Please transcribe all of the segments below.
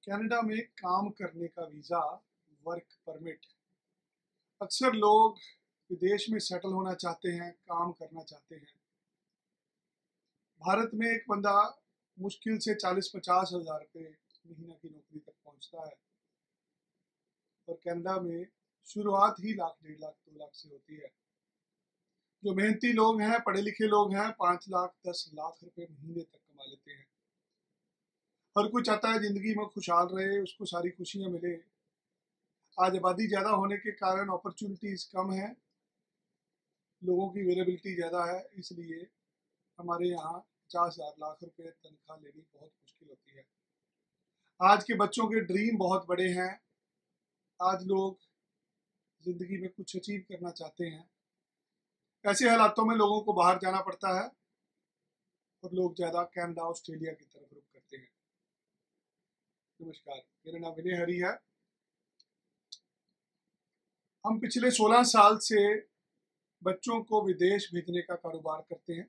Canada में काम करने का वीज़ा, वर्क परमिट। अक्सर लोग विदेश में सेटल होना चाहते हैं, काम करना चाहते हैं। भारत में एक बंदा मुश्किल से 40-50 हज़ार रुपये महीना की नौकरी तक पहुंचता है और कनाडा में शुरुआत ही लाख, 1.5 लाख, 2 लाख से होती है। जो मेहनती लोग हैं, पढ़े लिखे लोग हैं, 5 लाख, 10 लाख रुपए महीने तक कमा लेते हैं। हर कोई चाहता है ज़िंदगी में खुशहाल रहे, उसको सारी खुशियाँ मिले। आज आबादी ज़्यादा होने के कारण अपॉर्चुनिटीज़ कम है, लोगों की अवेलेबिलिटी ज़्यादा है, इसलिए हमारे यहाँ 50,000 लाख रुपए तनख्वाह लेनी बहुत मुश्किल होती है। आज के बच्चों के ड्रीम बहुत बड़े हैं। आज लोग ज़िंदगी में कुछ अचीव करना चाहते हैं। ऐसे हालातों में लोगों को बाहर जाना पड़ता है और लोग ज़्यादा कनाडा, ऑस्ट्रेलिया की तरफ रुख करते हैं। नमस्कार, मेरा नाम विनय हरी है। हम पिछले 16 साल से बच्चों को विदेश भेजने का कारोबार करते हैं।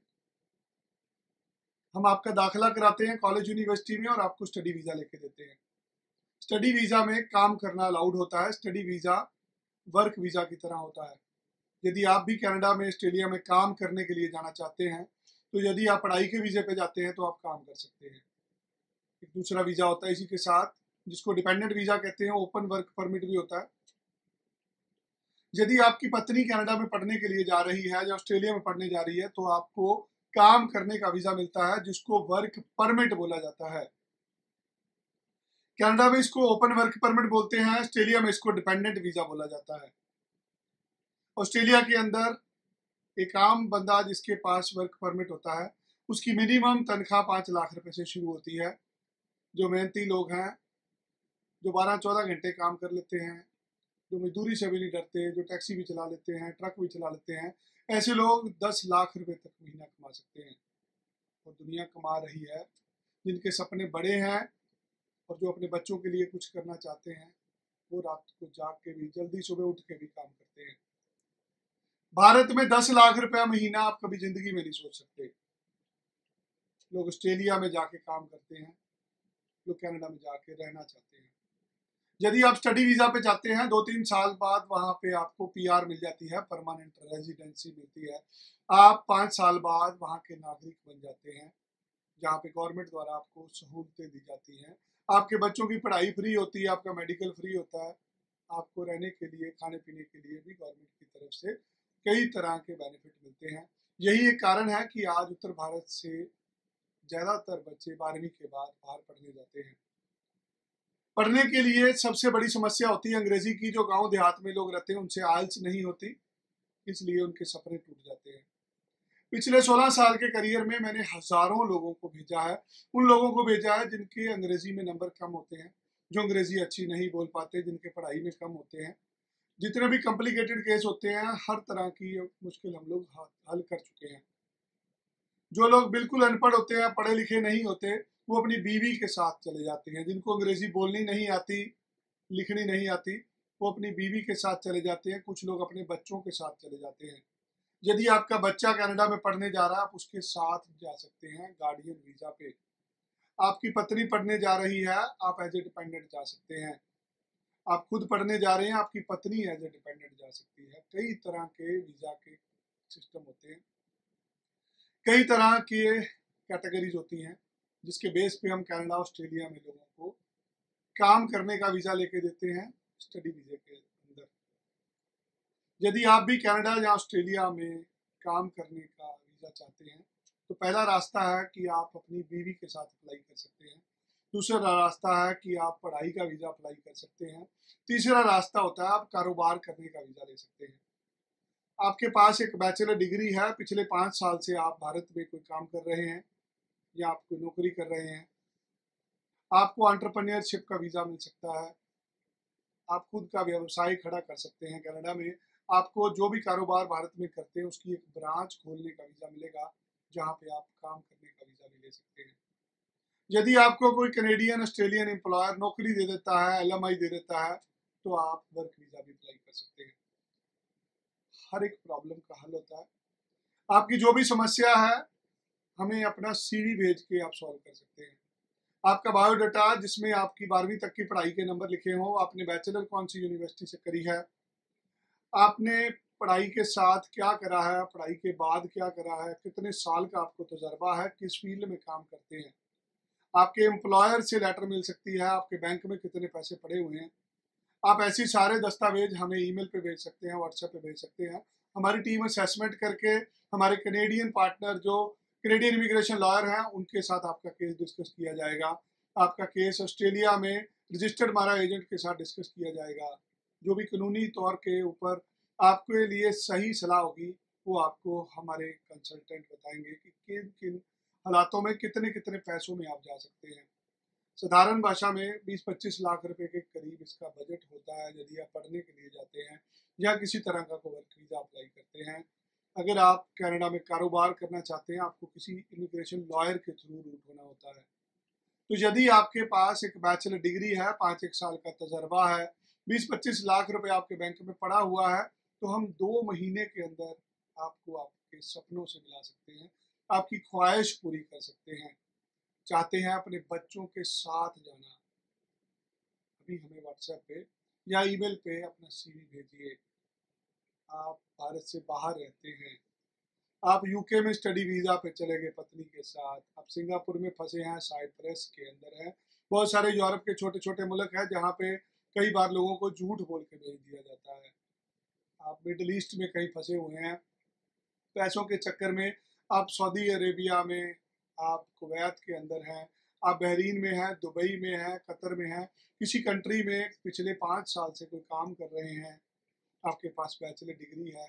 हम आपका दाखिला कराते हैं कॉलेज यूनिवर्सिटी में और आपको स्टडी वीज़ा लेके देते हैं। स्टडी वीज़ा में काम करना अलाउड होता है। स्टडी वीज़ा वर्क वीज़ा की तरह होता है। यदि आप भी कनाडा में, ऑस्ट्रेलिया में काम करने के लिए जाना चाहते हैं, तो यदि आप पढ़ाई के वीज़े पे जाते हैं तो आप काम कर सकते हैं। एक दूसरा वीज़ा होता है इसी के साथ, जिसको डिपेंडेंट वीज़ा कहते हैं, ओपन वर्क परमिट भी होता है। यदि आपकी पत्नी कनाडा में पढ़ने के लिए जा रही है या ऑस्ट्रेलिया में पढ़ने जा रही है, तो आपको काम करने का वीज़ा मिलता है, जिसको वर्क परमिट बोला जाता है। कनाडा में इसको ओपन वर्क परमिट बोलते हैं, ऑस्ट्रेलिया में इसको डिपेंडेंट वीज़ा बोला जाता है। ऑस्ट्रेलिया के अंदर एक आम बंदा जिसके पास वर्क परमिट होता है, उसकी मिनिमम तनख्वाह 5 लाख रुपए से शुरू होती है। जो मेहनती लोग हैं, जो 12-14 घंटे काम कर लेते हैं, जो मजदूरी से भी नहीं डरते, जो टैक्सी भी चला लेते हैं, ट्रक भी चला लेते हैं, ऐसे लोग 10 लाख रुपए तक महीना कमा सकते हैं। और दुनिया कमा रही है। जिनके सपने बड़े हैं और जो अपने बच्चों के लिए कुछ करना चाहते हैं, वो रात को जाग के भी, जल्दी सुबह उठ के भी काम करते हैं। भारत में 10 लाख रुपया महीना आप कभी जिंदगी में नहीं सोच सकते। लोग ऑस्ट्रेलिया में जाके काम करते हैं, लोग कनाडा में जाके रहना चाहते हैं। यदि आप स्टडी वीज़ा पे जाते हैं, 2-3 साल बाद वहाँ पे आपको पीआर मिल जाती है, परमानेंट रेजिडेंसी मिलती है। आप 5 साल बाद वहाँ के नागरिक बन जाते हैं, जहाँ पे गवर्नमेंट द्वारा आपको सहूलतें दी जाती हैं। आपके बच्चों की पढ़ाई फ्री होती है, आपका मेडिकल फ्री होता है, आपको रहने के लिए, खाने पीने के लिए भी गवर्नमेंट की तरफ से कई तरह के बेनिफिट मिलते हैं। यही एक कारण है कि आज उत्तर भारत से ज़्यादातर बच्चे 12वीं के बाद बाहर पढ़ने जाते हैं। पढ़ने के लिए सबसे बड़ी समस्या होती है अंग्रेजी की। जो गांव देहात में लोग रहते हैं, उनसे आइल्स नहीं होती, इसलिए उनके सपने टूट जाते हैं। पिछले 16 साल के करियर में मैंने हज़ारों लोगों को भेजा है। उन लोगों को भेजा है जिनके अंग्रेजी में नंबर कम होते हैं, जो अंग्रेजी अच्छी नहीं बोल पाते, जिनके पढ़ाई में कम होते हैं। जितने भी कॉम्प्लिकेटेड केस होते हैं, हर तरह की मुश्किल हम लोग हल कर चुके हैं। जो लोग बिल्कुल अनपढ़ होते हैं, पढ़े लिखे नहीं होते, वो अपनी बीवी के साथ चले जाते हैं। जिनको अंग्रेजी बोलनी नहीं आती, लिखनी नहीं आती, वो अपनी बीवी के साथ चले जाते हैं। कुछ लोग अपने बच्चों के साथ चले जाते हैं। यदि आपका बच्चा कनाडा में पढ़ने जा रहा है, आप उसके साथ जा सकते हैं गार्डियन वीज़ा पे। आपकी पत्नी पढ़ने जा रही है, आप एज ए डिपेंडेंट जा सकते हैं। आप खुद पढ़ने जा रहे हैं, आपकी पत्नी एज ए डिपेंडेंट जा सकती है। कई तरह के वीज़ा के सिस्टम होते हैं, कई तरह की कैटेगरीज होती हैं, जिसके बेस पे हम कनाडा, ऑस्ट्रेलिया में लोगों को काम करने का वीज़ा लेके देते हैं स्टडी वीज़े के अंदर। यदि आप भी कनाडा या ऑस्ट्रेलिया में काम करने का वीज़ा चाहते हैं, तो पहला रास्ता है कि आप अपनी बीवी के साथ अप्लाई कर सकते हैं। दूसरा रास्ता है कि आप पढ़ाई का वीज़ा अप्लाई कर सकते हैं। तीसरा रास्ता होता है आप कारोबार करने का वीज़ा ले सकते हैं। आपके पास एक बैचलर डिग्री है, पिछले 5 साल से आप भारत में कोई काम कर रहे हैं या आप कोई नौकरी कर रहे हैं, आपको एंटरप्रेन्योरशिप का वीज़ा मिल सकता है। आप खुद का व्यवसाय खड़ा कर सकते हैं कनाडा में। आपको जो भी कारोबार भारत में करते हैं, उसकी एक ब्रांच खोलने का वीज़ा मिलेगा, जहाँ पे आप काम करने का वीज़ा भी ले सकते हैं। यदि आपको कोई कनेडियन, ऑस्ट्रेलियन एम्प्लॉयर नौकरी दे देता है, एलएमआई दे देता है, तो आप वर्क वीज़ा भी अप्लाई कर सकते हैं। हर एक प्रॉब्लम का हल होता है। आपकी जो भी समस्या है, हमें अपना सीवी भेज के आप सॉल्व कर सकते हैं। आपका बायोडाटा जिसमें आपकी 12वीं तक की पढ़ाई के नंबर लिखे हों, आपने बैचलर कौन सी यूनिवर्सिटी से करी है, आपने पढ़ाई के साथ क्या करा है, पढ़ाई के बाद क्या करा है, कितने साल का आपको तजर्बा है, किस फील्ड में काम करते हैं, आपके एम्प्लॉयर से लेटर मिल सकती है, आपके बैंक में कितने पैसे पड़े हुए हैं। आप ऐसी सारे दस्तावेज हमें ईमेल पे भेज सकते हैं, व्हाट्सएप पे भेज सकते हैं। हमारी टीम असेसमेंट करके हमारे कनेडियन पार्टनर जो कनेडियन इमिग्रेशन लॉयर हैं उनके साथ आपका केस डिस्कस किया जाएगा। आपका केस ऑस्ट्रेलिया में रजिस्टर्ड मारा एजेंट के साथ डिस्कस किया जाएगा। जो भी कानूनी तौर के ऊपर आपके लिए सही सलाह होगी वो आपको हमारे कंसल्टेंट बताएंगे कि किन किन हालातों में कितने कितने पैसों में आप जा सकते हैं। साधारण भाषा में 20-25 लाख रुपए के करीब इसका बजट होता है यदि आप पढ़ने के लिए जाते हैं या किसी तरह का कोई वर्क वीज़ा अप्लाई करते हैं। अगर आप कनाडा में कारोबार करना चाहते हैं आपको किसी इमिग्रेशन लॉयर के थ्रू रूट होना होता है। तो यदि आपके पास एक बैचलर डिग्री है, 5 साल का तजर्बा है, 20-25 लाख रुपए आपके बैंक में पड़ा हुआ है, तो हम 2 महीने के अंदर आपको आपके सपनों से मिला सकते हैं, आपकी ख्वाहिश पूरी कर सकते हैं। चाहते हैं अपने बच्चों के साथ जाना, अभी हमें व्हाट्सएप पे या ईमेल पे अपना सीवी भेजिए। आप भारत से बाहर रहते हैं, आप यूके में स्टडी वीज़ा पे चले गए पत्नी के साथ, आप सिंगापुर में फंसे हैं, साइप्रस के अंदर हैं, बहुत सारे यूरोप के छोटे छोटे मुल्क हैं जहाँ पे कई बार लोगों को झूठ बोल के भेज दिया जाता है। आप मिडल ईस्ट में कहीं फंसे हुए हैं पैसों के चक्कर में, आप सऊदी अरेबिया में, आप कुवैत के अंदर हैं, आप बहरीन में हैं, दुबई में हैं, कतर में हैं, किसी कंट्री में पिछले 5 साल से कोई काम कर रहे हैं, आपके पास बैचलर डिग्री है,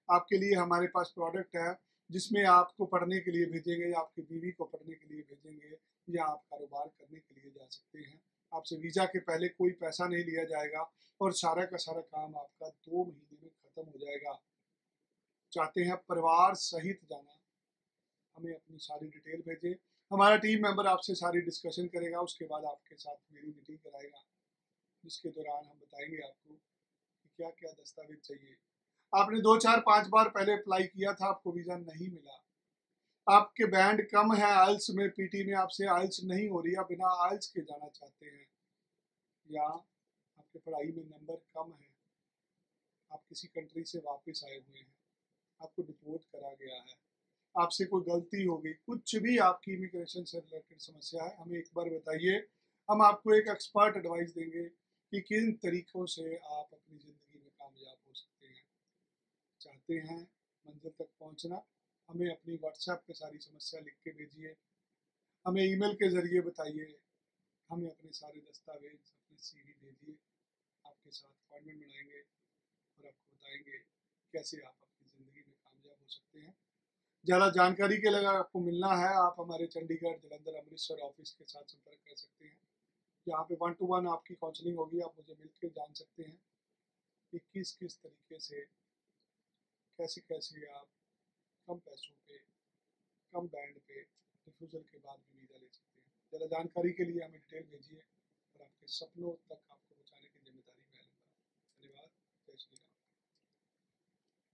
आपके लिए हमारे पास प्रोडक्ट है जिसमें आपको पढ़ने के लिए भेजेंगे या आपकी बीवी को पढ़ने के लिए भेजेंगे या आप कारोबार करने के लिए जा सकते हैं। आपसे वीज़ा के पहले कोई पैसा नहीं लिया जाएगा और सारा का सारा काम आपका 2 महीने में ख़त्म हो जाएगा। चाहते हैं परिवार सहित जाना, हमें अपनी सारी डिटेल भेजें, हमारा टीम मेंबर आपसे सारी डिस्कशन करेगा, उसके बाद आपके साथ मेरी मीटिंग कराएगा जिसके दौरान हम बताएंगे आपको कि क्या क्या दस्तावेज चाहिए। आपने 2 4 5 बार पहले अप्लाई किया था, आपको वीज़ा नहीं मिला, आपके बैंड कम है आइल्स में, पीटी में आपसे आइल्स नहीं हो रही, आप बिना आइल्स के जाना चाहते हैं, या आपके पढ़ाई में नंबर कम है, आप किसी कंट्री से वापस आए हुए हैं, आपको डिपोर्ट करा गया है, आपसे कोई गलती हो गई, कुछ भी आपकी इमिग्रेशन से रिलेटेड समस्या है, हमें एक बार बताइए। हम आपको एक एक्सपर्ट एडवाइस देंगे कि किन तरीक़ों से आप अपनी ज़िंदगी में कामयाब हो सकते हैं। चाहते हैं मंजिल तक पहुंचना, हमें अपनी व्हाट्सएप पे सारी समस्या लिख के भेजिए, हमें ईमेल के ज़रिए बताइए, हमें अपने सारे दस्तावेज, अपनी सीवी भेजिए, आपके साथ अपॉइंटमेंट बनाएंगे और आपको बताएंगे कैसे आप अपनी ज़िंदगी में कामयाब हो सकते हैं। ज़्यादा जानकारी के लिए अगर आपको मिलना है आप हमारे चंडीगढ़, जलंधर, अमृतसर ऑफिस के साथ संपर्क कर सकते हैं। यहाँ पे 1 to 1 आपकी काउंसलिंग होगी, आप मुझे मिल के जान सकते हैं कि किस किस तरीके से कैसे कैसे आप कम पैसों पे, कम बैंड पे रिफ्यूज़ल के बाद भी वीज़ा ले सकते हैं। ज़्यादा जानकारी के लिए हमें डिटेल भेजिए और आपके सपनों तक आपको